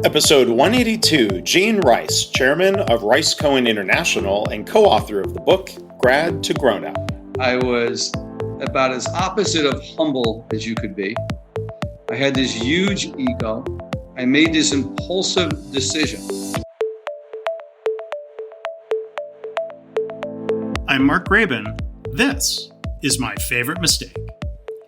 Episode 182, Gene Rice, chairman of Rice Cohen International and co-author of the book, Grad to Grown Up. I was about as opposite of humble as you could be. I had this huge ego. I made this impulsive decision. I'm Mark Graban. This is My Favorite Mistake.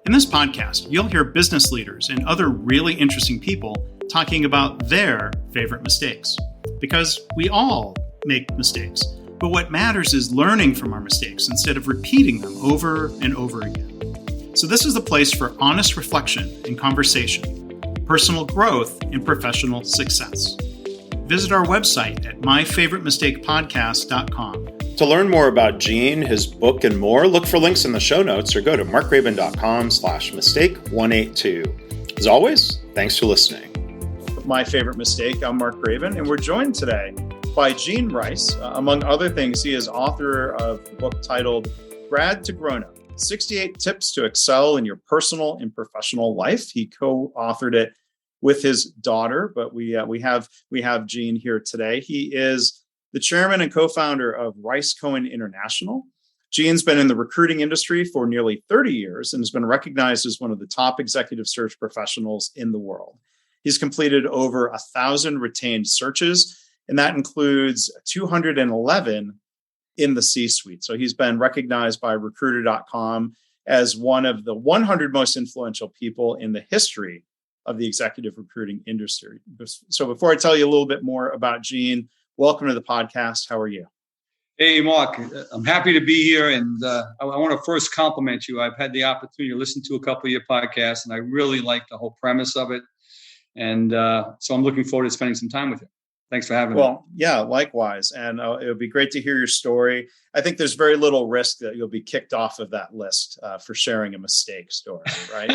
In this podcast, you'll hear business leaders and other really interesting people talking about their favorite mistakes. Because we all make mistakes, but what matters is learning from our mistakes instead of repeating them over and over again. So this is the place for honest reflection and conversation, personal growth and professional success. Visit our website at myfavoritemistakepodcast.com. To learn more about Gene, his book, and more, look for links in the show notes or go to markgraban.com/mistake182. As always, thanks for listening. My Favorite Mistake, I'm Mark Graban, and we're joined today by Gene Rice. Among other things, he is author of the book titled Grad to Grown Up, 68 Tips to Excel in Your Personal and Professional Life. He co-authored it with his daughter, but we have Gene here today. He is the chairman and co-founder of Rice Cohen International. Gene's been in the recruiting industry for nearly 30 years and has been recognized as one of the top executive search professionals in the world. He's completed over 1,000 retained searches, and that includes 211 in the C-suite. So he's been recognized by Recruiter.com as one of the 100 most influential people in the history of the executive recruiting industry. So before I tell you a little bit more about Gene, welcome to the podcast. How are you? Hey, Mark. I'm happy to be here. And I want to first compliment you. I've had the opportunity to listen to a couple of your podcasts, and I really like the whole premise of it. And so I'm looking forward to spending some time with you. Thanks for having me. Well, yeah, likewise. And it would be great to hear your story. I think there's very little risk that you'll be kicked off of that list for sharing a mistake story, right?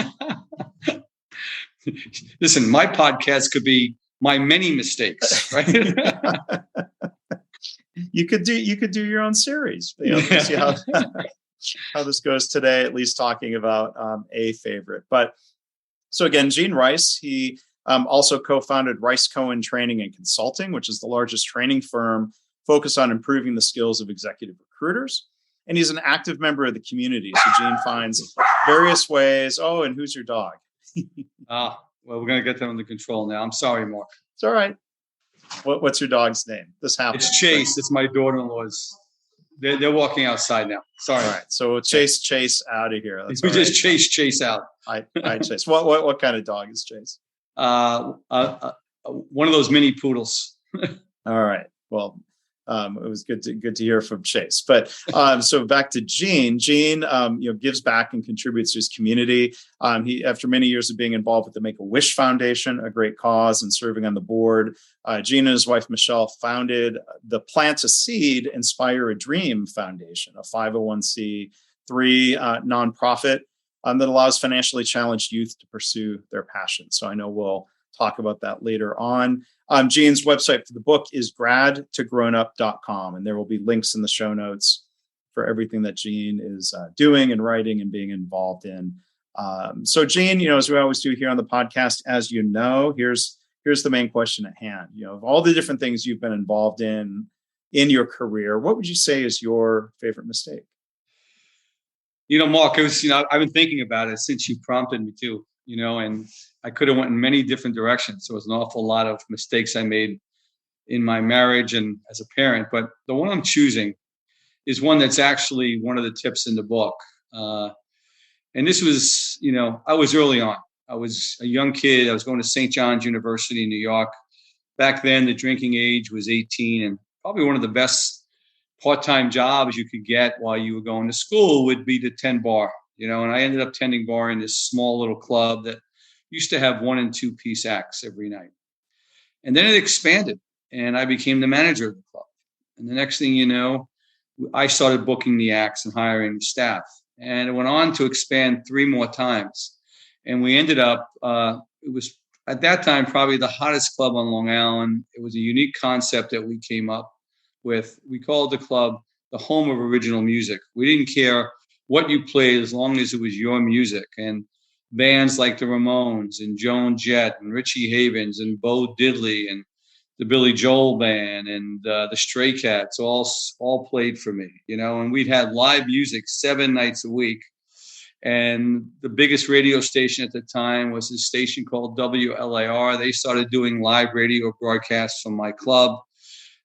Listen, my podcast could be my many mistakes, right? You could do your own series. See how this goes today, at least talking about a favorite. But so again, Gene Rice, he also co-founded Rice Cohen Training and Consulting, which is the largest training firm focused on improving the skills of executive recruiters. And he's an active member of the community. So Gene finds various ways. Oh, and who's your dog? Well, we're going to get them under control now. I'm sorry, Mark. It's all right. What's your dog's name? This happens. It's Chase. Right? It's my daughter-in-law's. They're walking outside now. Sorry. All right. So we'll Chase out of here. We just chase out. I Chase. What kind of dog is Chase? One of those mini poodles. All right. Well, it was good to hear from Chase. But so back to Gene. Gene, gives back and contributes to his community. He, after many years of being involved with the Make-A-Wish Foundation, a great cause, and serving on the board, Gene and his wife Michelle founded the Plant a Seed, Inspire a Dream Foundation, a 501c3 nonprofit that allows financially challenged youth to pursue their passions. So I know we'll talk about that later on. Gene's website for the book is gradtogrownup.com, and there will be links in the show notes for everything that Gene is doing and writing and being involved in. So Gene, as we always do here on the podcast, as you know, here's the main question at hand. Of all the different things you've been involved in your career, what would you say is your favorite mistake? Mark, it was, I've been thinking about it since you prompted me to, and I could have went in many different directions. There was an awful lot of mistakes I made in my marriage and as a parent, but the one I'm choosing is one that's actually one of the tips in the book. And this was, I was early on. I was a young kid. I was going to St. John's University in New York. Back then, the drinking age was 18, and probably one of the best part-time jobs you could get while you were going to school would be to tend bar, and I ended up tending bar in this small little club that used to have 1- and 2-piece acts every night. And then it expanded, and I became the manager of the club. And the next thing you know, I started booking the acts and hiring the staff. And it went on to expand 3 more times. And we ended up, it was at that time probably the hottest club on Long Island. It was a unique concept that we came up with. We called the club the home of original music. We didn't care what you played as long as it was your music. And bands like the Ramones and Joan Jett and Richie Havens and Bo Diddley and the Billy Joel Band and the Stray Cats all played for me, and we'd had live music 7 nights a week. And the biggest radio station at the time was a station called WLAR. They started doing live radio broadcasts from my club.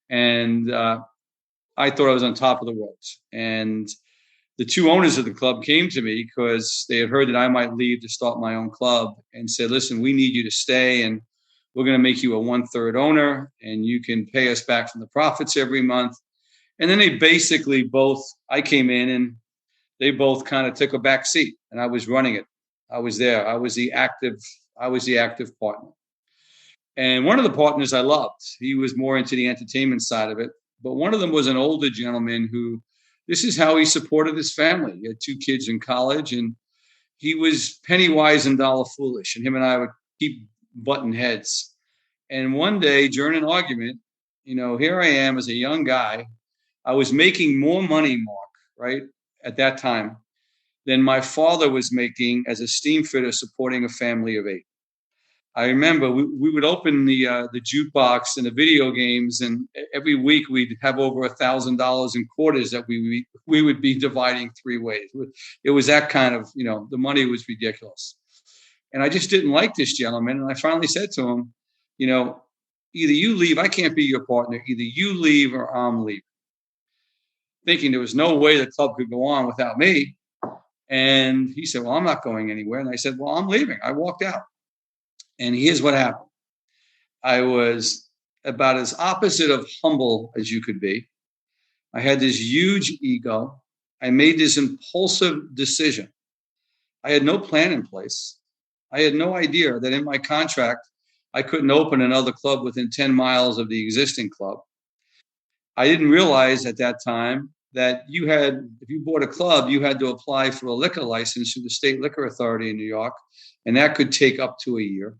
And I thought I was on top of the world. And the 2 owners of the club came to me because they had heard that I might leave to start my own club and said, listen, we need you to stay, and we're going to make you a 1/3 owner, and you can pay us back from the profits every month. And then they basically I came in and they both kind of took a back seat, and I was running it. I was there. I was the active partner. And one of the partners I loved. He was more into the entertainment side of it. But one of them was an older gentleman who, this is how he supported his family. He had 2 kids in college, and he was penny wise and dollar foolish. And him and I would keep butting heads. And one day during an argument, here I am as a young guy. I was making more money, Mark, right, at that time than my father was making as a steam fitter supporting a family of 8. I remember we would open the jukebox and the video games, and every week we'd have over $1,000 in quarters that we would be dividing 3 ways. It was that kind of, the money was ridiculous. And I just didn't like this gentleman. And I finally said to him, either you leave, I can't be your partner. Either you leave or I'm leaving. Thinking there was no way the club could go on without me. And he said, well, I'm not going anywhere. And I said, well, I'm leaving. I walked out. And here's what happened. I was about as opposite of humble as you could be. I had this huge ego. I made this impulsive decision. I had no plan in place. I had no idea that in my contract, I couldn't open another club within 10 miles of the existing club. I didn't realize at that time that if you bought a club, you had to apply for a liquor license through the State Liquor Authority in New York, and that could take up to a year.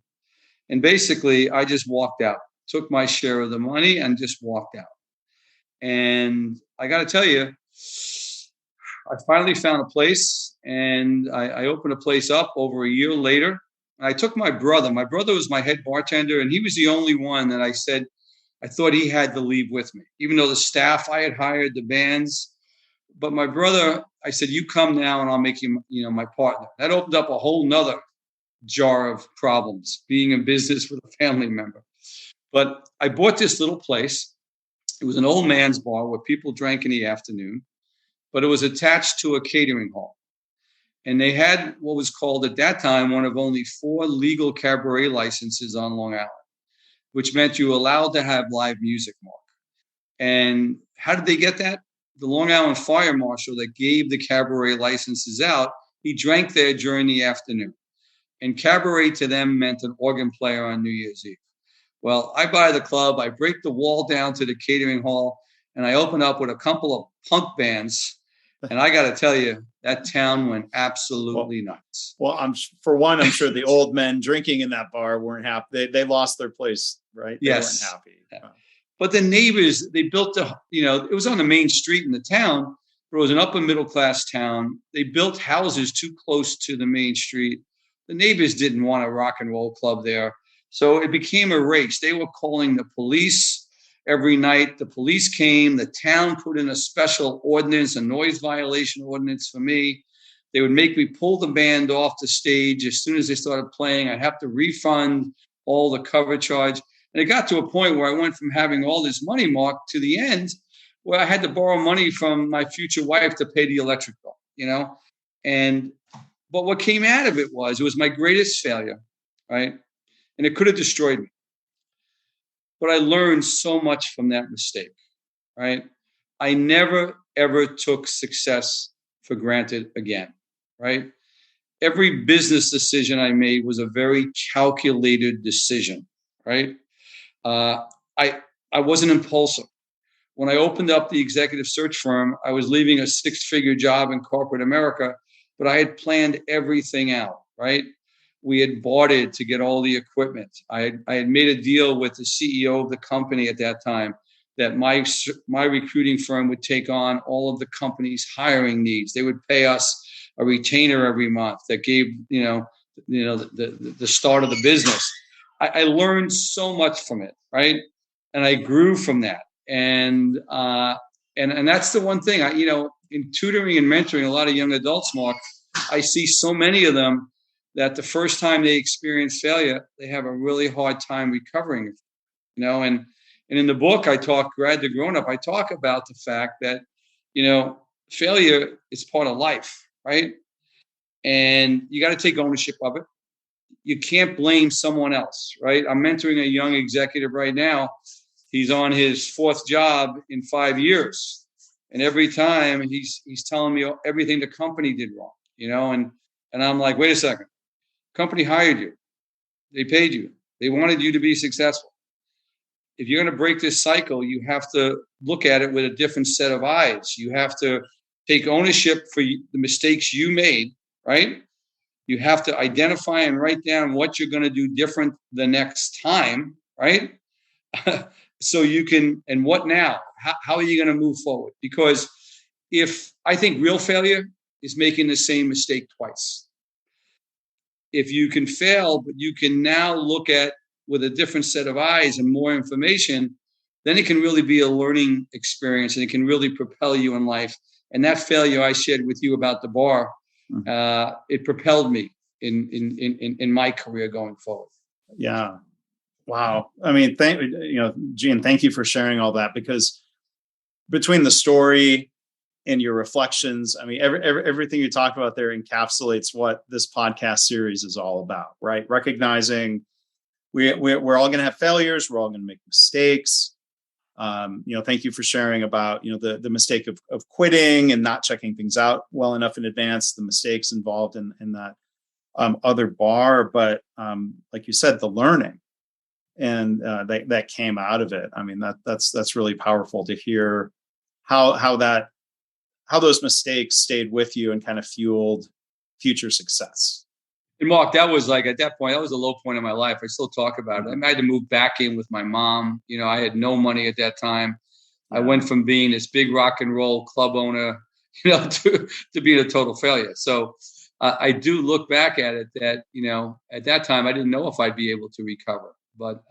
And basically, I just walked out, took my share of the money and just walked out. And I got to tell you, I finally found a place, and I opened a place up over a year later. And I took my brother. My brother was my head bartender, and he was the only one that I said, I thought he had to leave with me, even though the staff I had hired, the bands. But my brother, I said, you come now and I'll make you, my partner. That opened up a whole nother jar of problems, being in business with a family member. But I bought this little place. It was an old man's bar where people drank in the afternoon, but it was attached to a catering hall. And they had what was called at that time one of only 4 legal cabaret licenses on Long Island, which meant you were allowed to have live music, Mark. And how did they get that? The Long Island fire marshal that gave the cabaret licenses out, he drank there during the afternoon. And cabaret to them meant an organ player on New Year's Eve. Well, I buy the club, I break the wall down to the catering hall, and I open up with a couple of punk bands. And I got to tell you, that town went absolutely nuts. Well, I'm sure the old men drinking in that bar weren't happy. They lost their place, right? They yes. weren't happy. Yeah. But the neighbors, they built it was on the main street in the town, but it was an upper middle class town. They built houses too close to the main street. The neighbors didn't want a rock and roll club there. So it became a race. They were calling the police every night. The police came. The town put in a special ordinance, a noise violation ordinance for me. They would make me pull the band off the stage as soon as they started playing. I'd have to refund all the cover charge. And it got to a point where I went from having all this money, Mark, to the end where I had to borrow money from my future wife to pay the electric bill, But what came out of it was my greatest failure, right? And it could have destroyed me. But I learned so much from that mistake, right? I never, ever took success for granted again, right? Every business decision I made was a very calculated decision, right? I wasn't impulsive. When I opened up the executive search firm, I was leaving a 6-figure job in corporate America, but I had planned everything out, right? We had bought it to get all the equipment. I had made a deal with the CEO of the company at that time that my recruiting firm would take on all of the company's hiring needs. They would pay us a retainer every month that gave, the start of the business. I learned so much from it, right? And I grew from that. And that's the one thing in tutoring and mentoring a lot of young adults, Mark, I see so many of them that the first time they experience failure, they have a really hard time recovering, and in the book, I talk Grad to Grown Up. I talk about the fact that, failure is part of life, right? And you got to take ownership of it. You can't blame someone else, right? I'm mentoring a young executive right now. He's on his fourth job in 5 years. And every time he's telling me everything the company did wrong, and I'm like, wait a second. Company hired you. They paid you. They wanted you to be successful. If you're going to break this cycle, you have to look at it with a different set of eyes. You have to take ownership for the mistakes you made, right? You have to identify and write down what you're going to do different the next time, right? So you can, and what now? How are you going to move forward? Because I think real failure is making the same mistake twice. If you can fail, but you can now look at with a different set of eyes and more information, then it can really be a learning experience and it can really propel you in life. And that failure I shared with you about the bar, it propelled me in my career going forward. Yeah. Wow. I mean, Gene, thank you for sharing all that, because between the story and your reflections, I mean, everything you talk about there encapsulates what this podcast series is all about, right? Recognizing we're all going to have failures. We're all going to make mistakes. Thank you for sharing about, the mistake of quitting and not checking things out well enough in advance, the mistakes involved in that other bar. But like you said, the learning and that came out of it. I mean, that's really powerful to hear how those mistakes stayed with you and kind of fueled future success. And Mark, that was like, at that point, that was a low point in my life. I still talk about it. I had to move back in with my mom. I had no money at that time. I went from being this big rock and roll club owner, to being a total failure. So I do look back at it that, at that time, I didn't know if I'd be able to recover. But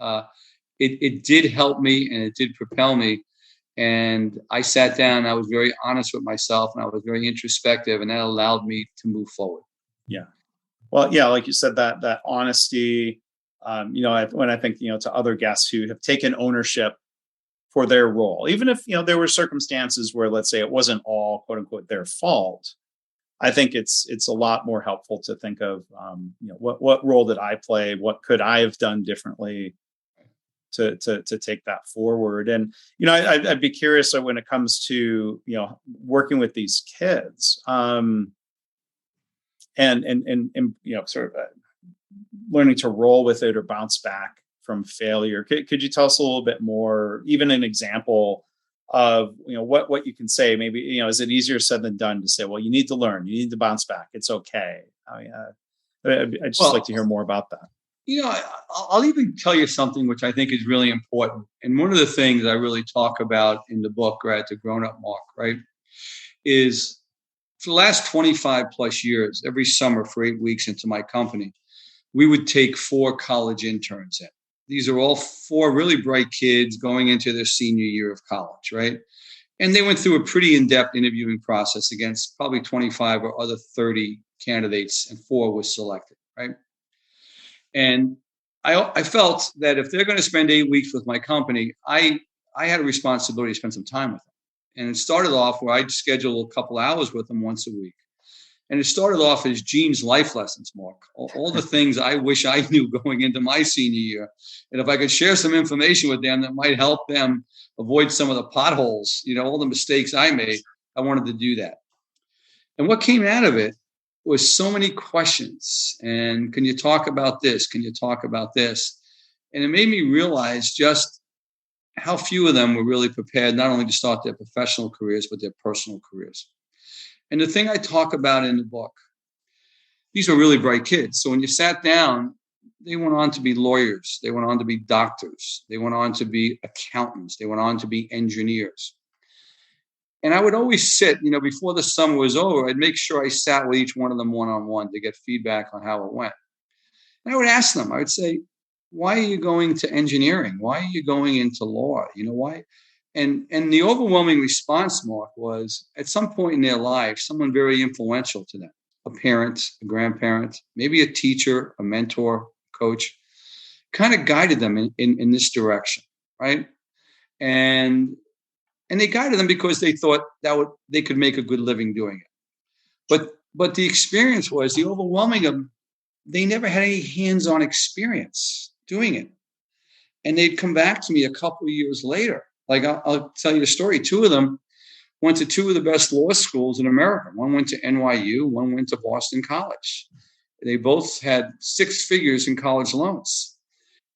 it did help me and it did propel me. And I sat down, I was very honest with myself and I was very introspective, and that allowed me to move forward. Yeah. Well, yeah, like you said, that honesty, when I think, to other guests who have taken ownership for their role, even if, there were circumstances where, let's say, it wasn't all quote unquote their fault. I think it's a lot more helpful to think of, what role did I play? What could I have done differently to take that forward? And, I'd be curious when it comes to, working with these kids, and sort of learning to roll with it or bounce back from failure. Could you tell us a little bit more, even an example of, what you can say? Maybe, is it easier said than done to say, well, you need to learn, you need to bounce back. It's okay. I'd just like to hear more about that. I'll even tell you something which I think is really important. And one of the things I really talk about in the book, Grad to Grown Up, Mark, right, is for the last 25 plus years, every summer for 8 weeks into my company, we would take 4 college interns in. These are all 4 really bright kids going into their senior year of college, right? And they went through a pretty in-depth interviewing process against probably 25 or other 30 candidates, and 4 was selected, right? And I felt that if they're going to spend 8 weeks with my company, I had a responsibility to spend some time with them. And it started off where I'd schedule a couple hours with them once a week. And it started off as Gene's life lessons, Mark. All the things I wish I knew going into my senior year. And if I could share some information with them that might help them avoid some of the potholes, all the mistakes I made, I wanted to do that. And what came out of it was so many questions. And can you talk about this? Can you talk about this? And it made me realize just how few of them were really prepared not only to start their professional careers, but their personal careers. And the thing I talk about in the book, these were really bright kids. So when you sat down, they went on to be lawyers. They went on to be doctors. They went on to be accountants. They went on to be engineers. And I would always sit, before the summer was over, I'd make sure I sat with each one of them one-on-one to get feedback on how it went. And I would ask them, I would say, why are you going to engineering? Why are you going into law? Why? And the overwhelming response, Mark, was at some point in their life, someone very influential to them, a parent, a grandparent, maybe a teacher, a mentor, coach, kind of guided them in this direction, right? And they guided them because they thought they could make a good living doing it. But the experience was the overwhelming of them, they never had any hands-on experience doing it. And they'd come back to me a couple of years later. Like I'll tell you the story. Two of them went to two of the best law schools in America. One went to NYU, one went to Boston College. They both had six figures in college loans.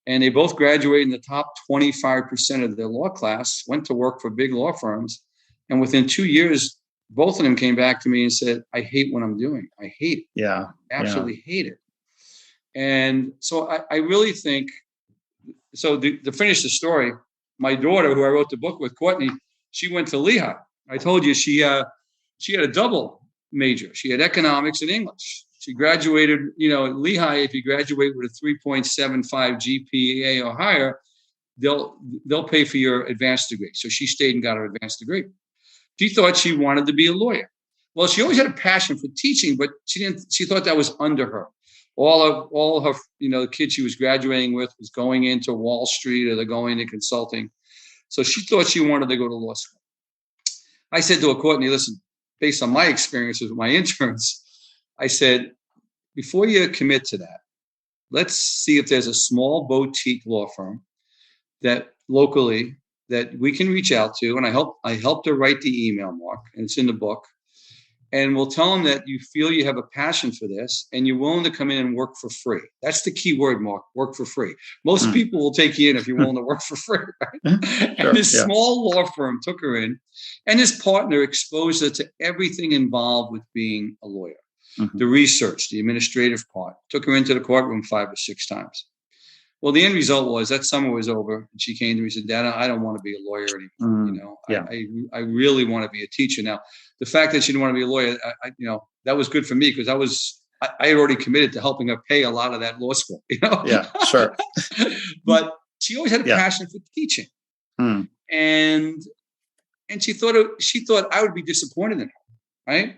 And they both graduated in the top 25% of their law class, went to work for big law firms. And within 2 years, both of them came back to me and said, I hate what I'm doing. I hate it. Yeah. Absolutely hate it. And so I really think, so to finish the story, my daughter, who I wrote the book with, Courtney, she went to Lehigh. I told you she had a double major. She had economics and English. She graduated, at Lehigh, if you graduate with a 3.75 GPA or higher, they'll pay for your advanced degree. So she stayed and got her advanced degree. She thought she wanted to be a lawyer. Well, she always had a passion for teaching, but she thought that was under her. All her, the kids she was graduating with was going into Wall Street or they're going into consulting. So she thought she wanted to go to law school. I said to her, Courtney, listen, based on my experiences with my interns, I said, before you commit to that, let's see if there's a small boutique law firm that locally that we can reach out to. And I helped her write the email, Mark, and it's in the book. And we'll tell them that you feel you have a passion for this and you're willing to come in and work for free. That's the key word, Mark, work for free. Most people will take you in if you're willing to work for free, right? Sure, and this small law firm took her in, and his partner exposed her to everything involved with being a lawyer. Mm-hmm. The research, the administrative part, took her into the courtroom 5 or 6 times. Well, the end result was that summer was over, and she came to me and said, Dad, I don't want to be a lawyer anymore. I really want to be a teacher. Now, the fact that she didn't want to be a lawyer, that was good for me because I had already committed to helping her pay a lot of that law school. Yeah, sure. But she always had a passion for teaching, and she thought I would be disappointed in her, right?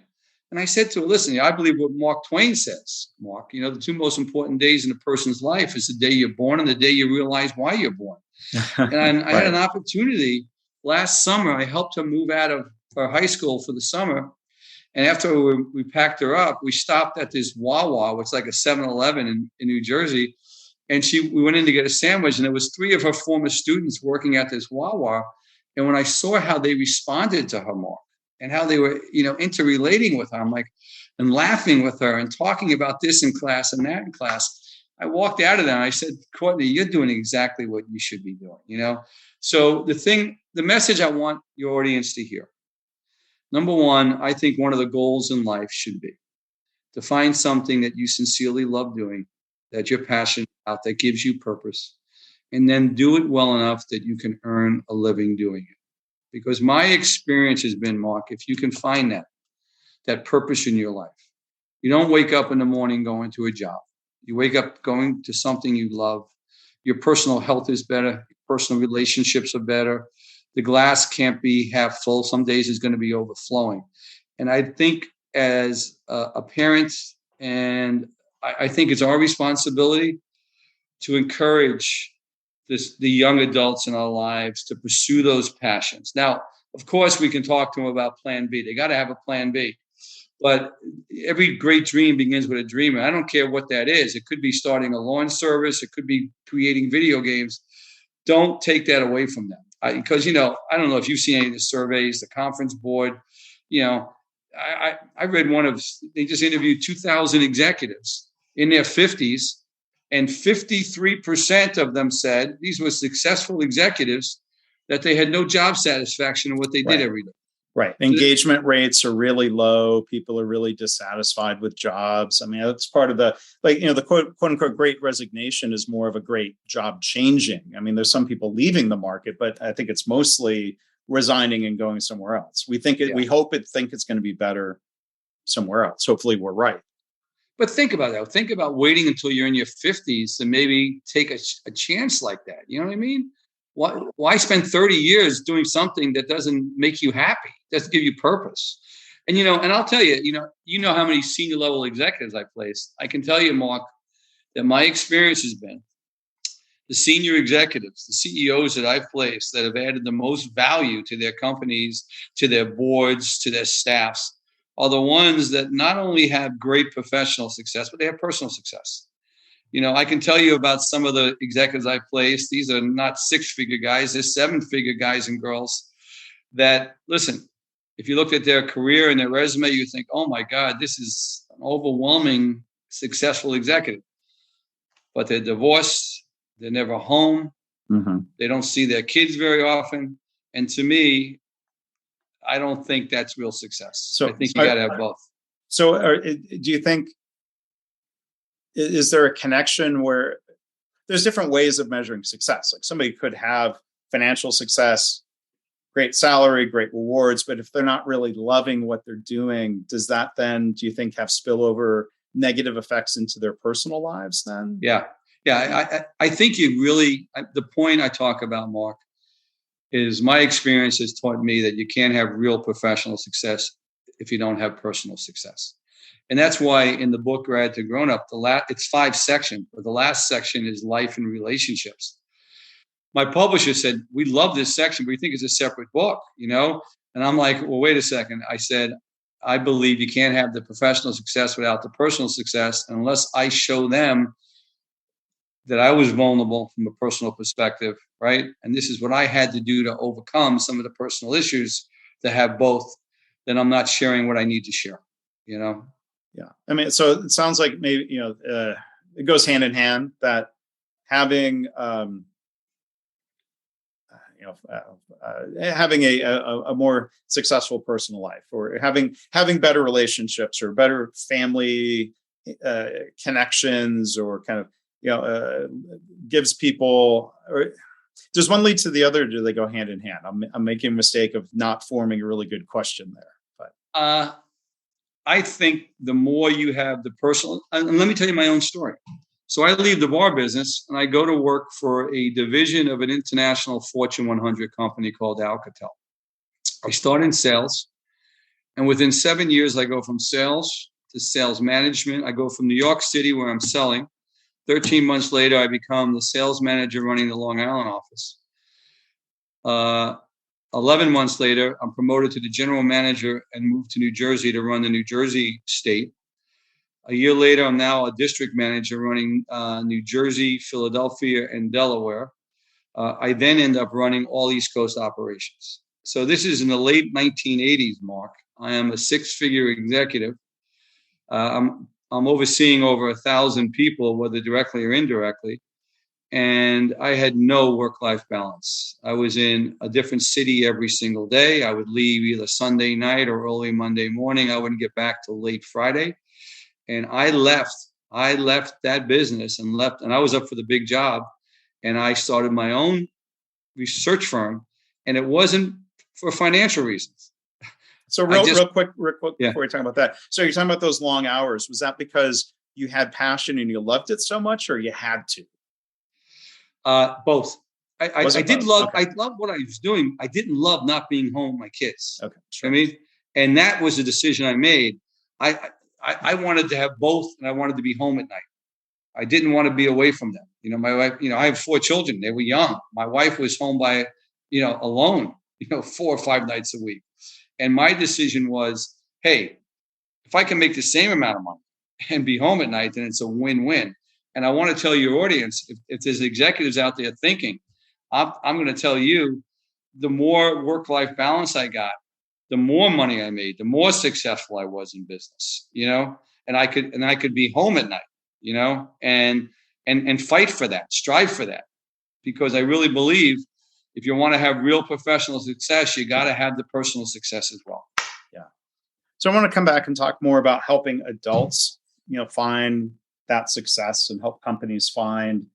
And I said to her, listen, I believe what Mark Twain says, Mark, the 2 most important days in a person's life is the day you're born and the day you realize why you're born. And I had an opportunity last summer. I helped her move out of her high school for the summer. And after we packed her up, we stopped at this Wawa, which is like a 7-Eleven in New Jersey. And we went in to get a sandwich, and there was 3 of her former students working at this Wawa. And when I saw how they responded to her, Mark, and how they were, interrelating with her, I'm like, and laughing with her and talking about this in class and that in class, I walked out of there and I said, Courtney, you're doing exactly what you should be doing, So the message I want your audience to hear. Number one, I think one of the goals in life should be to find something that you sincerely love doing, that you're passionate about, that gives you purpose, and then do it well enough that you can earn a living doing it. Because my experience has been, Mark, if you can find that purpose in your life, you don't wake up in the morning going to a job. You wake up going to something you love. Your personal health is better. Your personal relationships are better. The glass can't be half full. Some days it's going to be overflowing. And I think as a parent, and I think it's our responsibility to encourage the young adults in our lives to pursue those passions. Now, of course, we can talk to them about plan B. They got to have a plan B. But every great dream begins with a dream. And I don't care what that is. It could be starting a lawn service. It could be creating video games. Don't take that away from them. Because, I don't know if you've seen any of the surveys, the Conference Board, I read they just interviewed 2,000 executives in their 50s. And 53% of them said, these were successful executives, that they had no job satisfaction in what they did every day. Right. Engagement rates are really low. People are really dissatisfied with jobs. I mean, that's part of the quote unquote great resignation is more of a great job changing. I mean, there's some people leaving the market, but I think it's mostly resigning and going somewhere else. We think it's going to be better somewhere else. Hopefully we're right. But think about that. Think about waiting until you're in your 50s to maybe take a chance like that. You know what I mean? Why spend 30 years doing something that doesn't make you happy, doesn't give you purpose? And, and I'll tell you, how many senior level executives I placed. I can tell you, Mark, that my experience has been the senior executives, the CEOs that I've placed that have added the most value to their companies, to their boards, to their staffs, are the ones that not only have great professional success, but they have personal success. I can tell you about some of the executives I placed. These are not six-figure guys. They're seven-figure guys and girls that, listen, if you looked at their career and their resume, you think, oh, my God, this is an overwhelming, successful executive. But they're divorced. They're never home. Mm-hmm. They don't see their kids very often. And to me, I don't think that's real success. So I think you got to have both. So do you think, is there a connection where there's different ways of measuring success? Like somebody could have financial success, great salary, great rewards, but if they're not really loving what they're doing, does that then, do you think, have spillover negative effects into their personal lives then? Yeah. I think the point I talk about, Mark, is my experience has taught me that you can't have real professional success if you don't have personal success. And that's why in the book, Grad to Grown Up, it's 5 sections, but the last section is life and relationships. My publisher said, we love this section, but we think it's a separate book, And I'm like, well, wait a second. I said, I believe you can't have the professional success without the personal success unless I show them that I was vulnerable from a personal perspective, right? And this is what I had to do to overcome some of the personal issues to have both. Then I'm not sharing what I need to share, Yeah. I mean, so it sounds like maybe, it goes hand in hand that having, having a more successful personal life, or having better relationships or better family connections, or kind of, gives people, or does one lead to the other? Or do they go hand in hand? I'm making a mistake of not forming a really good question there, but. I think the more you have the personal, and let me tell you my own story. So I leave the bar business and I go to work for a division of an international Fortune 100 company called Alcatel. I start in sales, and within 7 years, I go from sales to sales management. I go from New York City, where I'm selling. 13 months later, I become the sales manager running the Long Island office. 11 months later, I'm promoted to the general manager and moved to New Jersey to run the New Jersey state. A year later, I'm now a district manager running New Jersey, Philadelphia, and Delaware. I then end up running all East Coast operations. So this is in the late 1980s, Mark. I am a 6-figure executive. I'm overseeing over 1,000 people, whether directly or indirectly. And I had no work-life balance. I was in a different city every single day. I would leave either Sunday night or early Monday morning. I wouldn't get back till late Friday. And I left that business and I was up for the big job. And I started my own research firm. And it wasn't for financial reasons. So real quick, before we talk about that. So you're talking about those long hours. Was that because you had passion and you loved it so much, or you had to? Both. I loved what I was doing. I didn't love not being home with my kids. Okay. Sure. And that was a decision I made. I wanted to have both, and I wanted to be home at night. I didn't want to be away from them. My wife, I have 4 children. They were young. My wife was home alone, 4 or 5 nights a week. And my decision was, hey, if I can make the same amount of money and be home at night, then it's a win-win. And I want to tell your audience, if there's executives out there thinking, I'm going to tell you, the more work-life balance I got, the more money I made, the more successful I was in business, and I could be home at night, and fight for that, strive for that, because I really believe if you want to have real professional success, you got to have the personal success as well. Yeah. So I want to come back and talk more about helping adults, find that success and help companies find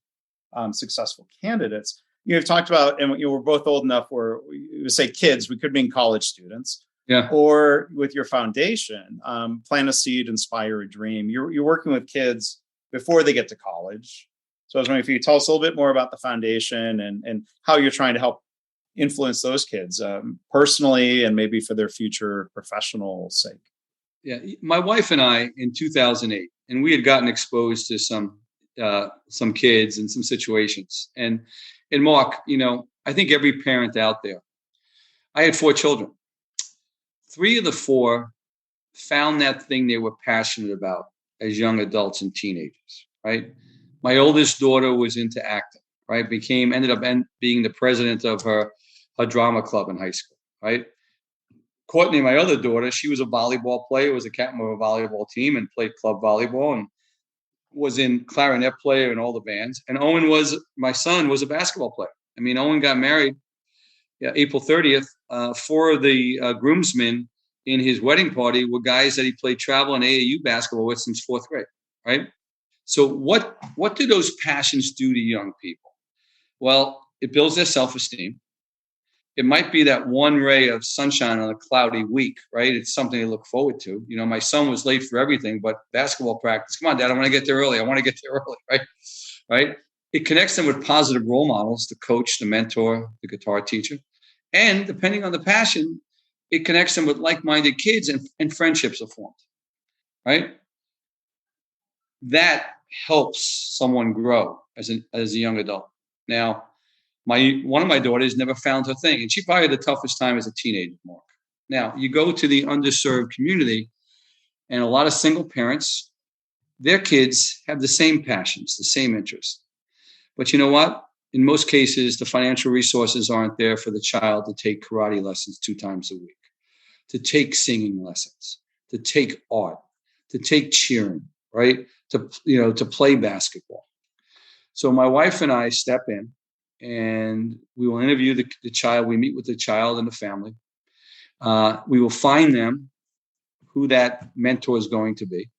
successful candidates. You've talked about, and we're both old enough where we say kids, we could mean college students. Yeah. Or with your foundation, Plant a Seed, Inspire a Dream. You're working with kids before they get to college. So I was wondering if you could tell us a little bit more about the foundation and how you're trying to help influence those kids personally and maybe for their future professional sake. Yeah. My wife and I in 2008, and we had gotten exposed to some kids and some situations. And Mark, I think every parent out there, I had 4 children. 3 of the 4 found that thing they were passionate about as young adults and teenagers, right? My oldest daughter was into acting, right? Ended up being the president of her drama club in high school, right? Courtney, my other daughter, she was a volleyball player, was a captain of a volleyball team and played club volleyball and was in clarinet player in all the bands. And Owen my son was a basketball player. I mean, Owen got married April 30th. 4 of the groomsmen in his wedding party were guys that he played travel and AAU basketball with since 4th grade, right? So what do those passions do to young people? Well, it builds their self-esteem. It might be that one ray of sunshine on a cloudy week, right? It's something to look forward to. My son was late for everything, but basketball practice. Come on, Dad, I want to get there early. Right? Right? It connects them with positive role models, the coach, the mentor, the guitar teacher. And depending on the passion, it connects them with like-minded kids and friendships are formed, right? That helps someone grow as a young adult. Now, one of my daughters never found her thing, and she probably had the toughest time as a teenager, Mark. Now, you go to the underserved community, and a lot of single parents, their kids have the same passions, the same interests. But you know what? In most cases, the financial resources aren't there for the child to take karate lessons 2 times a week, to take singing lessons, to take art, to take cheering, right? To play basketball. So my wife and I step in and we will interview the child. We meet with the child and the family. We will find them who that mentor is going to be,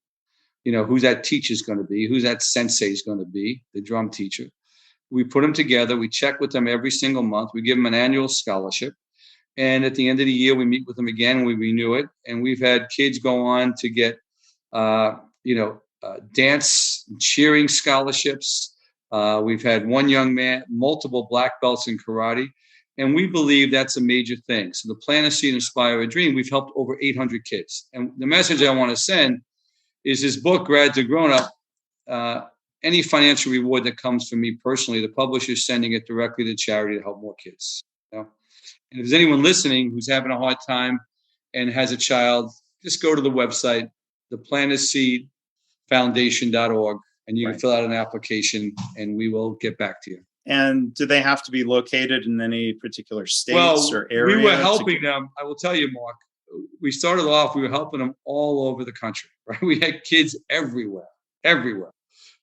who that teacher is going to be, who that sensei is going to be, the drum teacher. We put them together. We check with them every single month. We give them an annual scholarship. And at the end of the year, we meet with them again and we renew it. And we've had kids go on to get, dance and cheering scholarships. We've had one young man, multiple black belts in karate. And we believe that's a major thing. So the Plant a Seed, Inspire a Dream, we've helped over 800 kids. And the message I want to send is this book, Grad to Grown Up, any financial reward that comes from me personally, the publisher is sending it directly to charity to help more kids. And if there's anyone listening who's having a hard time and has a child, just go to the website, theplantaseedfoundation.org, and you can fill out an application and we will get back to you. And do they have to be located in any particular states or areas? We were helping them. I will tell you, Mark, we started off, we were helping them all over the country, right? We had kids everywhere.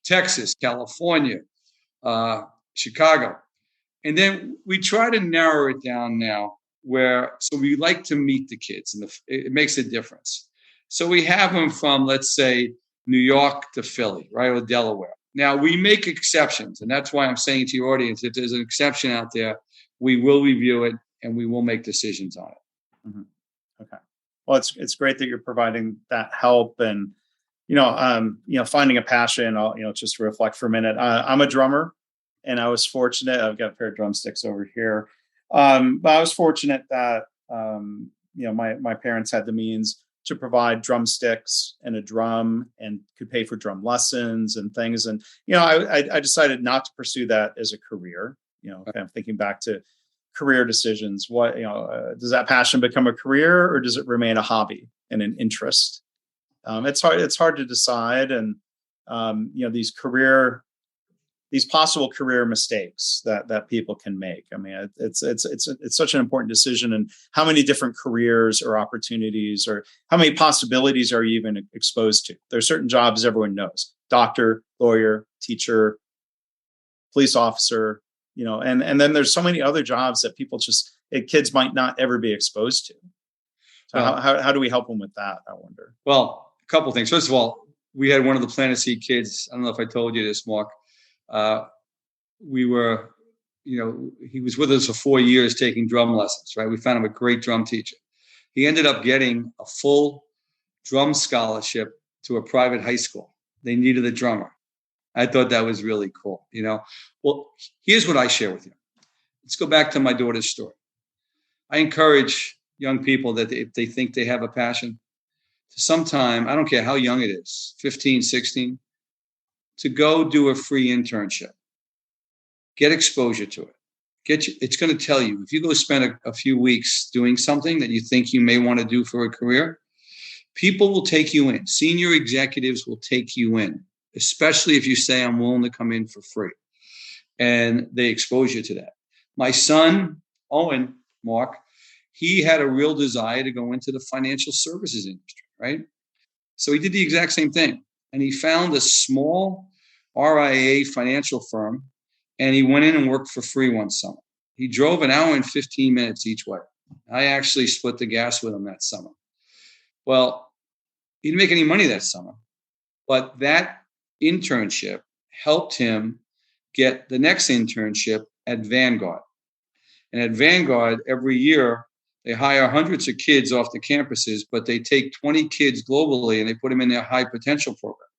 Texas, California, Chicago. And then we try to narrow it down now so we like to meet the kids and it makes a difference. So we have them from, let's say, New York to Philly, right? Or Delaware. Now we make exceptions. And that's why I'm saying to your audience, if there's an exception out there, we will review it and we will make decisions on it. Mm-hmm. Okay. Well, it's great that you're providing that help and, finding a passion. I'll, just to reflect for a minute. I'm a drummer, and I was fortunate. I've got a pair of drumsticks over here, but I was fortunate that my parents had the means to provide drumsticks and a drum, and could pay for drum lessons and things. And I decided not to pursue that as a career. Kind of thinking back to career decisions. What does that passion become a career, or does it remain a hobby and an interest? It's hard to decide, and these possible career mistakes that people can make. I mean, it's such an important decision, and how many different careers or opportunities, or how many possibilities are you even exposed to? There are certain jobs everyone knows: doctor, lawyer, teacher, police officer. And then there's so many other jobs that kids might not ever be exposed to. So how do we help them with that, I wonder? Well, a couple of things. First of all, we had one of the Plant a Seed kids. I don't know if I told you this, Mark. He was with us for 4 years taking drum lessons, right? We found him a great drum teacher. He ended up getting a full drum scholarship to a private high school. They needed a drummer. I thought that was really cool, Well, here's what I share with you. Let's go back to my daughter's story. I encourage young people that if they think they have a passion, to sometime, I don't care how young it is, 15, 16, to go do a free internship. Get exposure to it. It's going to tell you, if you go spend a few weeks doing something that you think you may want to do for a career, people will take you in. Senior executives will take you in, especially if you say, I'm willing to come in for free. And they expose you to that. My son, Owen, Mark, he had a real desire to go into the financial services industry, right? So he did the exact same thing. And he found a small RIA financial firm, and he went in and worked for free one summer. He drove an hour and 15 minutes each way. I actually split the gas with him that summer. Well, he didn't make any money that summer, but that internship helped him get the next internship at Vanguard. And at Vanguard, every year, they hire hundreds of kids off the campuses, but they take 20 kids globally and they put them in their high potential program.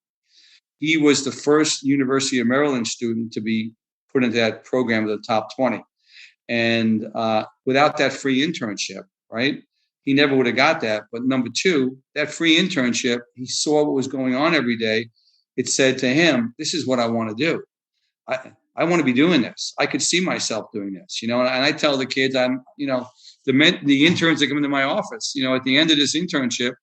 He was the first University of Maryland student to be put into that program of the top 20. And without that free internship, right, he never would have got that. But number two, that free internship, he saw what was going on every day. It said to him, this is what I want to do. I want to be doing this. I could see myself doing this, and I tell the kids, the interns that come into my office, at the end of this internship,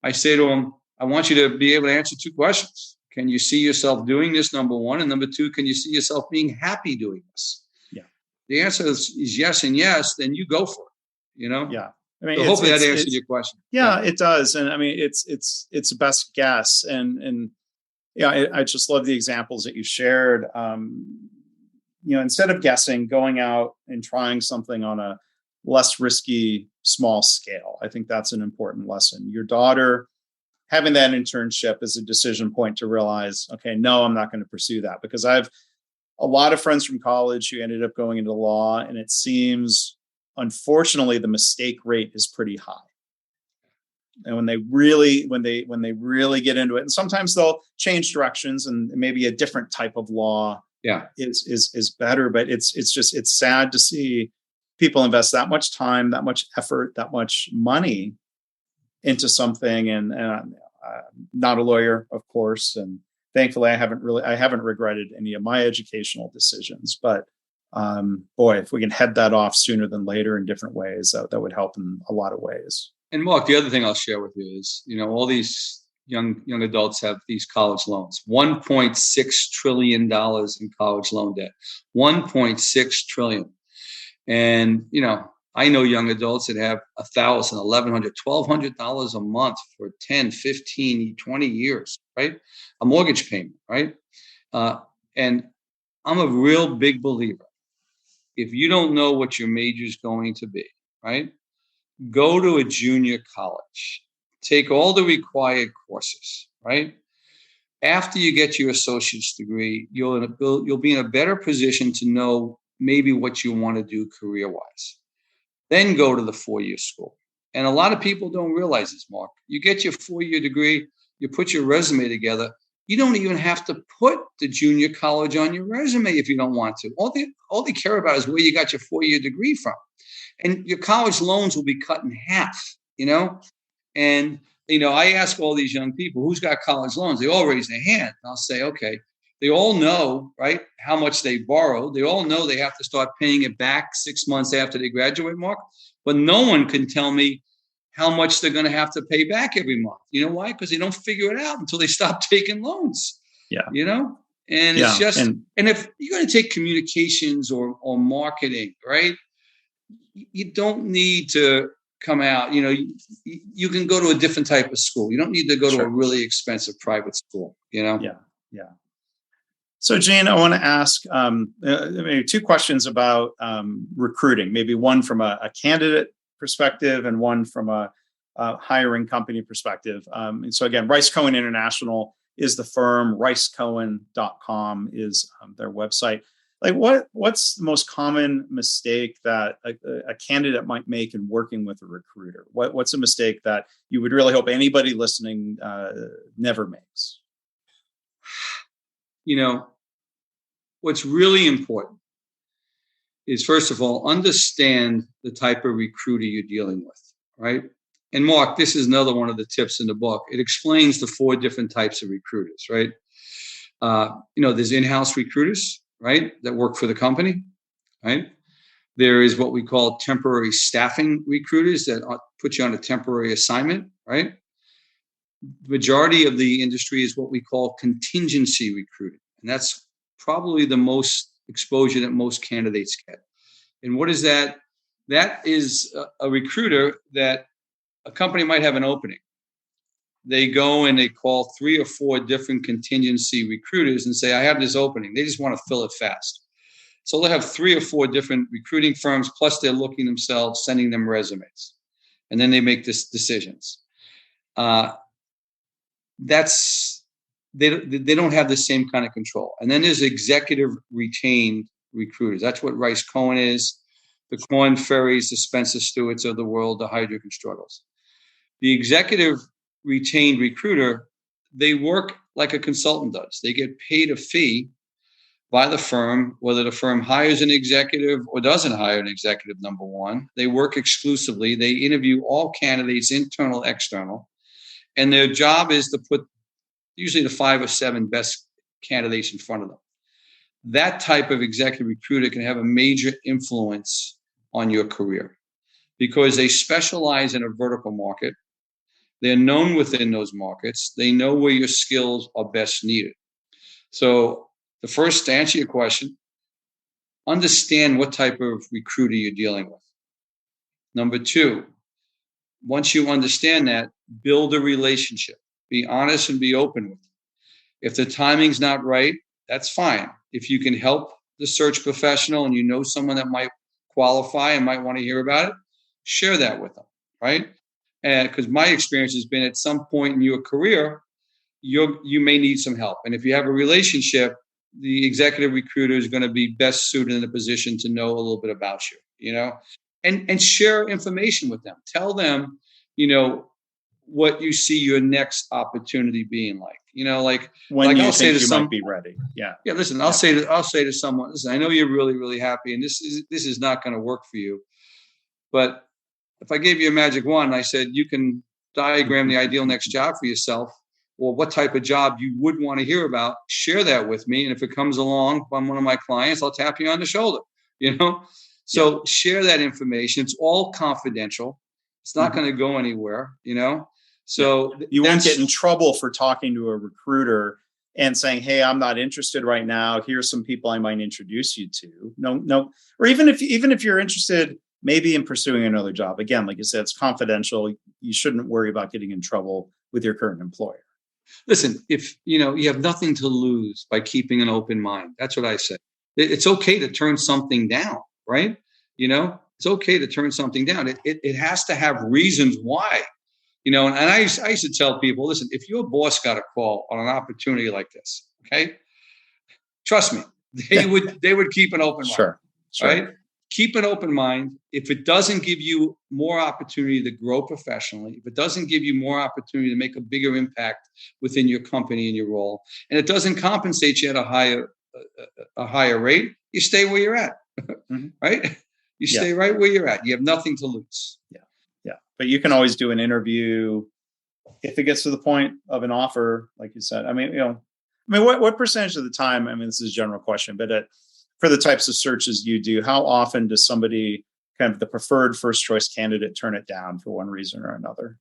I say to them, I want you to be able to answer two questions. Can you see yourself doing this, number one? And number two, can you see yourself being happy doing this? Yeah. The answer is yes and yes, then you go for it, Yeah. I mean, so hopefully that answered your question. Yeah, it does. And I mean, it's the best guess. And yeah, I just love the examples that you shared. Instead of guessing, going out and trying something on a less risky, small scale. I think that's an important lesson. Your daughter having that internship is a decision point to realize, okay, no, I'm not going to pursue that, because I have a lot of friends from college who ended up going into law, and it seems, unfortunately, the mistake rate is pretty high. And when they really get into it, and sometimes they'll change directions, and maybe a different type of law is better. But it's sad to see people invest that much time, that much effort, that much money into something. And I'm not a lawyer, of course, and thankfully I haven't regretted any of my educational decisions. But boy, if we can head that off sooner than later in different ways, that would help in a lot of ways. And Mark, the other thing I'll share with you is, all these young adults have these college loans. $1.6 trillion in college loan debt. $1.6 trillion. And, I know young adults that have $1,000, $1,100, $1,200 a month for 10, 15, 20 years, right? A mortgage payment, right? And I'm a real big believer. If you don't know what your major is going to be, right? Go to a junior college, take all the required courses, right? After you get your associate's degree, you'll be in a better position to know maybe what you want to do career-wise. Then go to the 4-year school. And a lot of people don't realize this, Mark. You get your 4-year degree, you put your resume together. You don't even have to put the junior college on your resume if you don't want to. All they care about is where you got your 4-year degree from. And your college loans will be cut in half, And, I ask all these young people, who's got college loans? They all raise their hand. And I'll say, okay, they all know, right, how much they borrow. They all know they have to start paying it back 6 months after they graduate, Mark. But no one can tell me how much they're going to have to pay back every month. You know why? Because they don't figure it out until they stop taking loans. Yeah. And it's just, and if you're going to take communications or marketing, right, you don't need to come out, you can go to a different type of school. You don't need to go to a really expensive private school, Yeah. So, Gene, I want to ask maybe two questions about recruiting, maybe one from a candidate perspective and one from a hiring company perspective. And so, again, Rice Cohen International is the firm. RiceCohen.com is their website. Like what's the most common mistake that a candidate might make in working with a recruiter? What's a mistake that you would really hope anybody listening never makes? What's really important is, first of all, understand the type of recruiter you're dealing with, right? And Mark, this is another one of the tips in the book. It explains the 4 different types of recruiters, right? There's in-house recruiters, right, that work for the company, right? There is what we call temporary staffing recruiters that put you on a temporary assignment, right? The majority of the industry is what we call contingency recruiting. And that's probably the most exposure that most candidates get. And what is that? That is a recruiter that a company might have an opening. They go and they call 3 or 4 different contingency recruiters and say, I have this opening. They just want to fill it fast. So they'll have 3 or 4 different recruiting firms, plus they're looking themselves, sending them resumes. And then they make decisions. They don't have the same kind of control. And then there's executive retained recruiters. That's what Rice Cohen is, the Korn Ferrys, the Spencer Stewarts of the world, the Heidrick and Struggles. The executive retained recruiter, they work like a consultant does. They get paid a fee by the firm, whether the firm hires an executive or doesn't hire an executive, number one. They work exclusively. They interview all candidates, internal, external. And their job is to put usually the 5 or 7 best candidates in front of them. That type of executive recruiter can have a major influence on your career because they specialize in a vertical market. They're known within those markets. They know where your skills are best needed. So the first, to answer your question, understand what type of recruiter you're dealing with. Number 2, once you understand that, build a relationship. Be honest and be open with them. If the timing's not right, that's fine. If you can help the search professional and you know someone that might qualify and might want to hear about it, share that with them, right? And because my experience has been at some point in your career, you may need some help. And if you have a relationship, the executive recruiter is going to be best suited in a position to know a little bit about you, and share information with them. Tell them, what you see your next opportunity being like. When you I'll say think to you might be ready. Yeah. Yeah. Listen, I'll say to someone, listen, I know you're really, really happy, and this is not going to work for you. But if I gave you a magic wand and I said you can diagram the ideal next job for yourself, or what type of job you would want to hear about, share that with me. And if it comes along from one of my clients, I'll tap you on the shoulder. So share that information. It's all confidential. It's not going to go anywhere. So you won't get in trouble for talking to a recruiter and saying, hey, I'm not interested right now. Here's some people I might introduce you to. No. Or even if you're interested maybe in pursuing another job, again, like you said, it's confidential. You shouldn't worry about getting in trouble with your current employer. Listen, if you have nothing to lose by keeping an open mind. That's what I say. It's okay to turn something down, right? It's okay to turn something down. It has to have reasons why. And I used to tell people, listen, if your boss got a call on an opportunity like this, okay, trust me, they would keep an open mind. Sure. Right? Keep an open mind. If it doesn't give you more opportunity to grow professionally, if it doesn't give you more opportunity to make a bigger impact within your company and your role, and it doesn't compensate you at a higher rate, you stay where you're at, right? You stay right where you're at. You have nothing to lose. Yeah. But you can always do an interview if it gets to the point of an offer, like you said. What percentage of the time? This is a general question, but for the types of searches you do, how often does somebody, kind of the preferred first choice candidate, turn it down for one reason or another?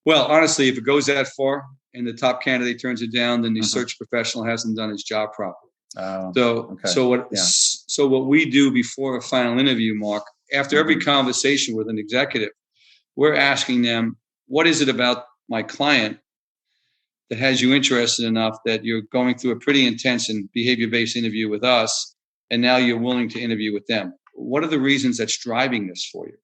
Well, honestly, if it goes that far and the top candidate turns it down, then the search professional hasn't done his job properly. So what we do before a final interview, Mark, after every conversation with an executive, we're asking them, what is it about my client that has you interested enough that you're going through a pretty intense and behavior-based interview with us, and now you're willing to interview with them? What are the reasons that's driving this for you?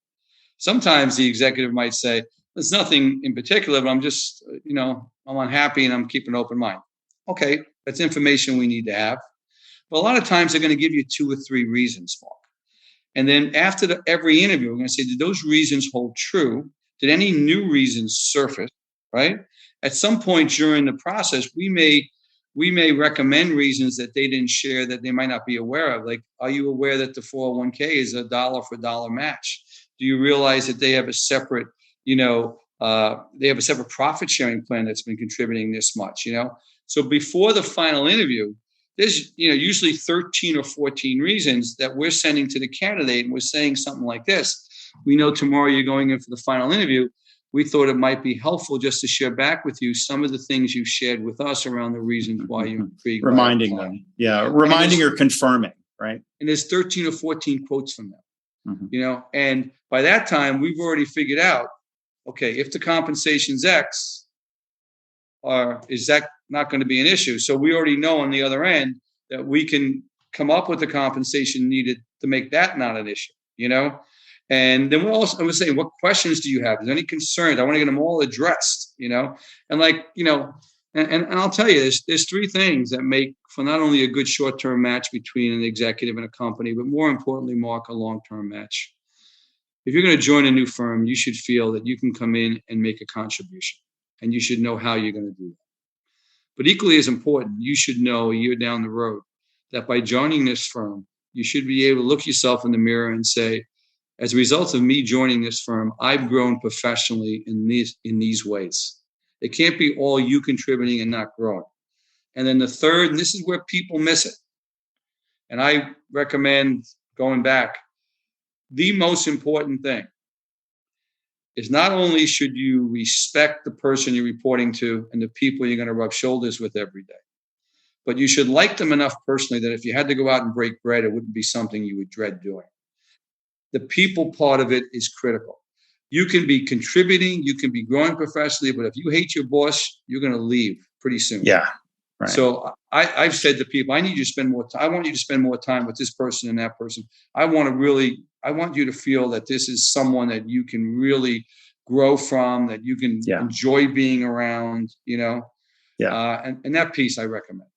Sometimes the executive might say, there's nothing in particular, but I'm just, I'm unhappy and I'm keeping an open mind. Okay, that's information we need to have. But a lot of times they're going to give you 2 or 3 reasons, Mark. And then after every interview, we're going to say, did those reasons hold true? Did any new reasons surface, right? At some point during the process, we may recommend reasons that they didn't share that they might not be aware of. Like, are you aware that the 401k is a dollar for dollar match? Do you realize that they have a separate, profit sharing plan that's been contributing this much, So before the final interview, there's, usually 13 or 14 reasons that we're sending to the candidate. And we're saying something like this. We know tomorrow you're going in for the final interview. We thought it might be helpful just to share back with you some of the things you shared with us around the reasons why you're intrigued. Reminding them. Yeah. Reminding or confirming, right? And there's 13 or 14 quotes from them, and by that time we've already figured out, okay, if the compensation's X, or is that not going to be an issue? So we already know on the other end that we can come up with the compensation needed to make that not an issue, And then we're saying, what questions do you have? Is there any concerns? I want to get them all addressed, and and I'll tell you, there's 3 things that make for not only a good short-term match between an executive and a company, but more importantly, Mark, a long-term match. If you're going to join a new firm, you should feel that you can come in and make a contribution, and you should know how you're going to do that. But equally as important, you should know a year down the road that by joining this firm, you should be able to look yourself in the mirror and say, as a result of me joining this firm, I've grown professionally in these ways. It can't be all you contributing and not growing. And then the third, and this is where people miss it, and I recommend going back, the most important thing is not only should you respect the person you're reporting to and the people you're going to rub shoulders with every day, but you should like them enough personally that if you had to go out and break bread, it wouldn't be something you would dread doing. The people part of it is critical. You can be contributing, you can be growing professionally, but if you hate your boss, you're going to leave pretty soon. Yeah. Right. So I've said to people, I need you to spend more time. I want you to spend more time with this person and that person. I want you to feel that this is someone that you can really grow from, that you can enjoy being around, and that piece I recommend.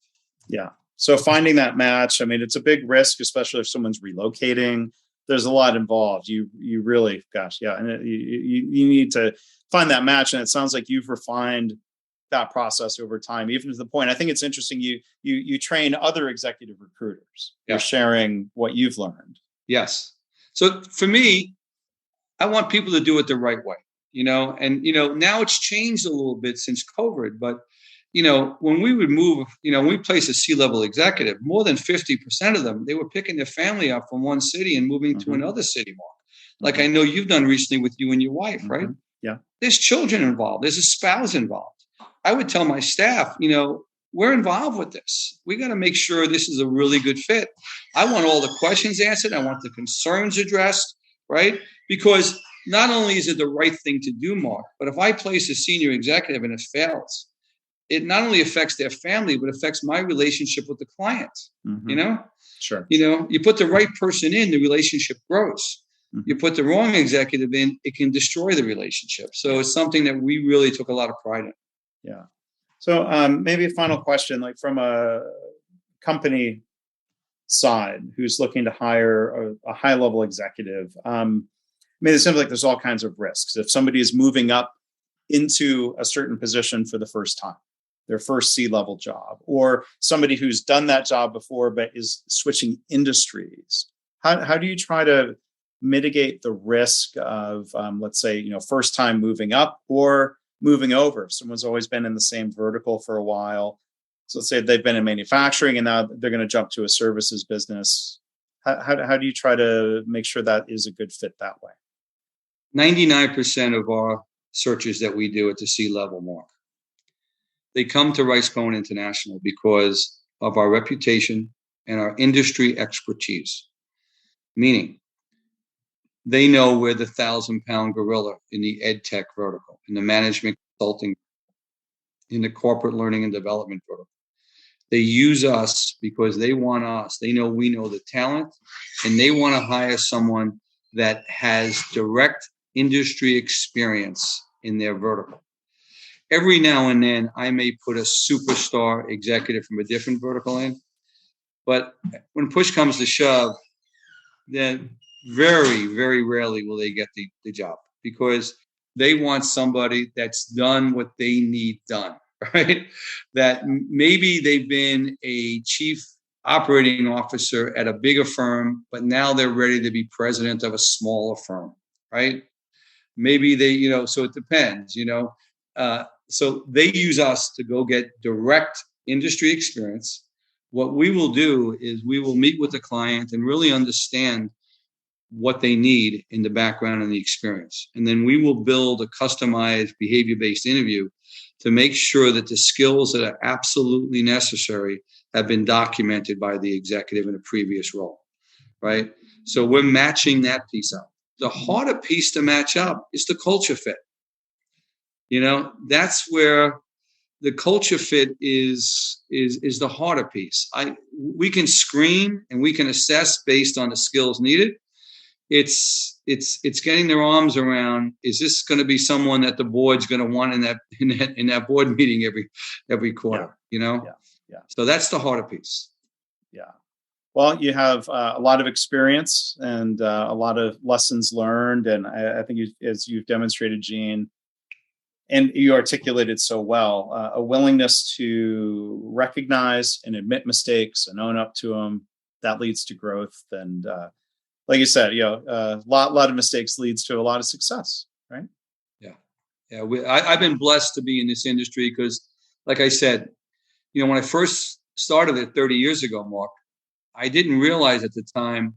Yeah. So finding that match, I mean, it's a big risk, especially if someone's relocating. There's a lot involved. You really, and you need to find that match. And it sounds like you've refined that process over time, even to the point. I think it's interesting. You train other executive recruiters. You're sharing what you've learned. Yes. So for me, I want people to do it the right way, and, now it's changed a little bit since COVID, but, when we would move, when we place a C-level executive, more than 50% of them, they were picking their family up from one city and moving to another city, Mark. Like I know you've done recently with you and your wife, right? Yeah. There's children involved. There's a spouse involved. I would tell my staff, we're involved with this. We got to make sure this is a really good fit. I want all the questions answered. I want the concerns addressed, right? Because not only is it the right thing to do, Mark, but if I place a senior executive and it fails, it not only affects their family, but affects my relationship with the client, Sure. You put the right person in, the relationship grows. You put the wrong executive in, it can destroy the relationship. So it's something that we really took a lot of pride in. Yeah. So maybe a final question, like from a company side who's looking to hire a high-level executive. It seems like there's all kinds of risks. If somebody is moving up into a certain position for the first time, their first C-level job, or somebody who's done that job before but is switching industries, how do you try to mitigate the risk of, let's say, first time moving up or moving over? If someone's always been in the same vertical for a while, so let's say they've been in manufacturing and now they're going to jump to a services business. How do you try to make sure that is a good fit that way? 99% of our searches that we do at the C-level, Mark, they come to Rice Cohen International because of our reputation and our industry expertise. Meaning, they know we're the 1,000-pound gorilla in the EdTech vertical, in the management consulting, in the corporate learning and development vertical. They use us because they want us. They know we know the talent, and they want to hire someone that has direct industry experience in their vertical. Every now and then, I may put a superstar executive from a different vertical in, But when push comes to shove, then very, very rarely will they get the job, because they want somebody that's done what they need done, right? That maybe they've been a chief operating officer at a bigger firm, but now they're ready to be president of a smaller firm, right? Maybe they, so it depends, so they use us to go get direct industry experience. What we will do is we will meet with the client and really understand what they need in the background and the experience. And then we will build a customized behavior-based interview to make sure that the skills that are absolutely necessary have been documented by the executive in a previous role, right? So we're matching that piece up. The harder piece to match up is the culture fit. That's where the culture fit is the harder piece. We can screen and we can assess based on the skills needed. It's getting their arms around, is this going to be someone that the board's going to want in that board meeting every quarter, Yeah. So that's the harder piece. Yeah. Well, you have a lot of experience and a lot of lessons learned. And I think as you've demonstrated, Gene, and you articulated so well, a willingness to recognize and admit mistakes and own up to them, that leads to growth. And like you said, a lot of mistakes leads to a lot of success, right? Yeah. I've been blessed to be in this industry because, like I said, when I first started it 30 years ago, Mark, I didn't realize at the time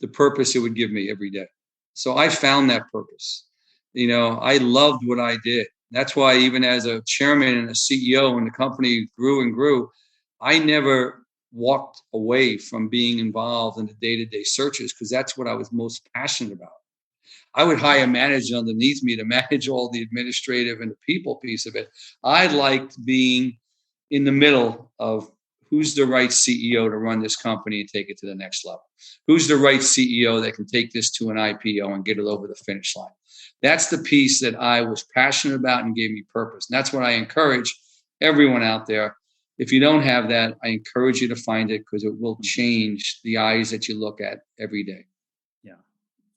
the purpose it would give me every day. So I found that purpose. I loved what I did. That's why even as a chairman and a CEO, when the company grew and grew, I never walked away from being involved in the day-to-day searches, because that's what I was most passionate about. I would hire managers underneath me to manage all the administrative and the people piece of it. I liked being in the middle of who's the right CEO to run this company and take it to the next level. Who's the right CEO that can take this to an IPO and get it over the finish line? That's the piece that I was passionate about and gave me purpose. And that's what I encourage everyone out there. If you don't have that, I encourage you to find it, because it will change the eyes that you look at every day. Yeah.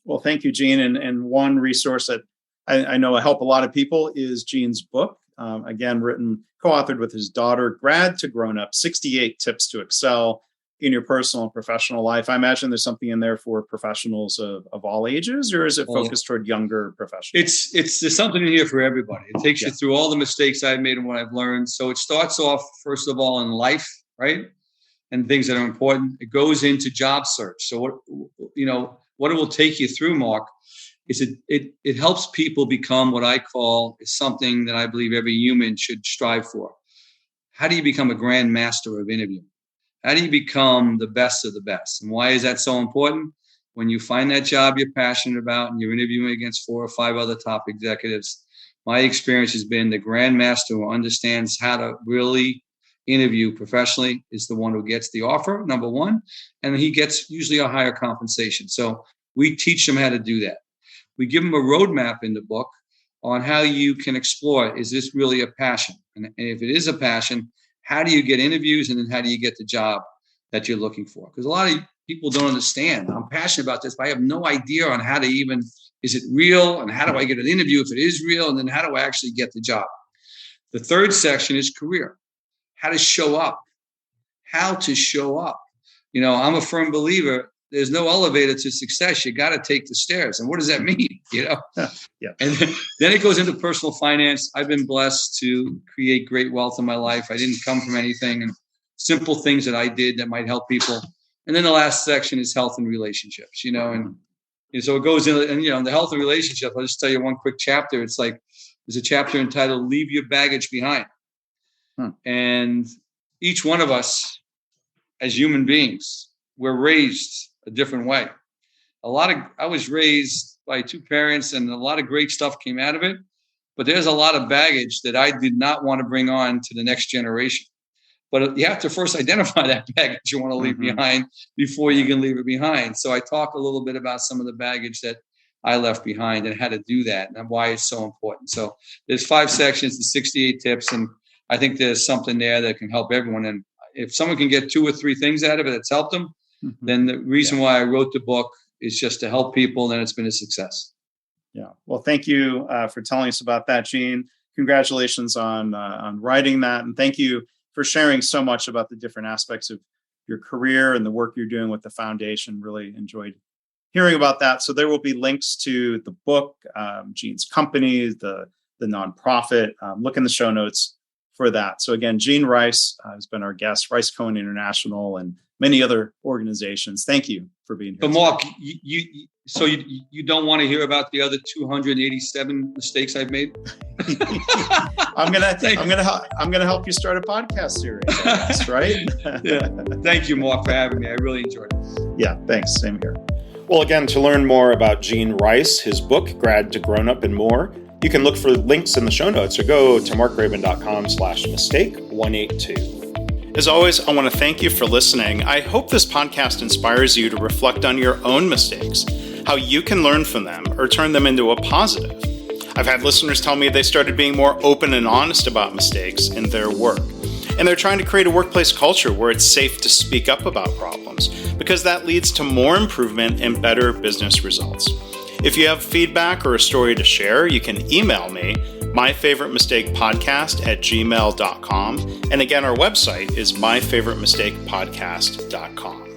Well, thank you, Gene. And one resource that I know will help a lot of people is Gene's book. Again, co-authored with his daughter, Grad to Grown Up, 68 Tips to Excel in Your Personal and Professional Life. I imagine there's something in there for professionals of all ages, or is it focused toward younger professionals? There's something in here for everybody. It takes you through all the mistakes I've made and what I've learned. So it starts off, first of all, in life, right? And things that are important. It goes into job search. So what it will take you through, Mark, is it helps people become what I call is something that I believe every human should strive for. How do you become a grand master of interviewing? How do you become the best of the best? And why is that so important? When you find that job you're passionate about and you're interviewing against 4 or 5 other top executives, my experience has been the grand master who understands how to really interview professionally is the one who gets the offer, number one, and he gets usually a higher compensation. So we teach them how to do that. We give them a roadmap in the book on how you can explore, is this really a passion? And if it is a passion, how do you get interviews, and then how do you get the job that you're looking for? Because a lot of people don't understand. I'm passionate about this, but I have no idea on how to even, is it real? And how do I get an interview if it is real? And then how do I actually get the job? The third section is career. How to show up. How to show up. I'm a firm believer. There's no elevator to success. You got to take the stairs. And what does that mean? Yeah. And then it goes into personal finance. I've been blessed to create great wealth in my life. I didn't come from anything, and simple things that I did that might help people. And then the last section is health and relationships, and so it goes in, and the health and relationships, I'll just tell you one quick chapter. It's like, there's a chapter entitled Leave Your Baggage Behind. And each one of us as human beings, we're raised a different way. I was raised by 2 parents, and a lot of great stuff came out of it, but there's a lot of baggage that I did not want to bring on to the next generation. But you have to first identify that baggage you want to leave behind before you can leave it behind. So I talk a little bit about some of the baggage that I left behind and how to do that and why it's so important. So there's 5 sections, the 68 tips, and I think there's something there that can help everyone. And if someone can get 2 or 3 things out of it that's helped them, then the reason why I wrote the book is just to help people, and it's been a success. Yeah. Well, thank you for telling us about that, Gene. Congratulations on writing that. And thank you for sharing so much about the different aspects of your career and the work you're doing with the foundation. Really enjoyed hearing about that. So there will be links to the book, Gene's company, the nonprofit. Look in the show notes for that. So again, Gene Rice has been our guest, Rice Cohen International, and many other organizations. Thank you for being here. But Mark, you don't want to hear about the other 287 mistakes I've made? I'm gonna help you start a podcast series. That's right. Yeah. Thank you, Mark, for having me. I really enjoyed it. Yeah. Thanks. Same here. Well, again, to learn more about Gene Rice, his book, Grad to Grown Up and more, you can look for links in the show notes or go to markgraban.com/mistake182. As always, I want to thank you for listening. I hope this podcast inspires you to reflect on your own mistakes, how you can learn from them or turn them into a positive. I've had listeners tell me they started being more open and honest about mistakes in their work. And they're trying to create a workplace culture where it's safe to speak up about problems, because that leads to more improvement and better business results. If you have feedback or a story to share, you can email me, myfavoritemistakepodcast@gmail.com. And again, our website is myfavoritemistakepodcast.com.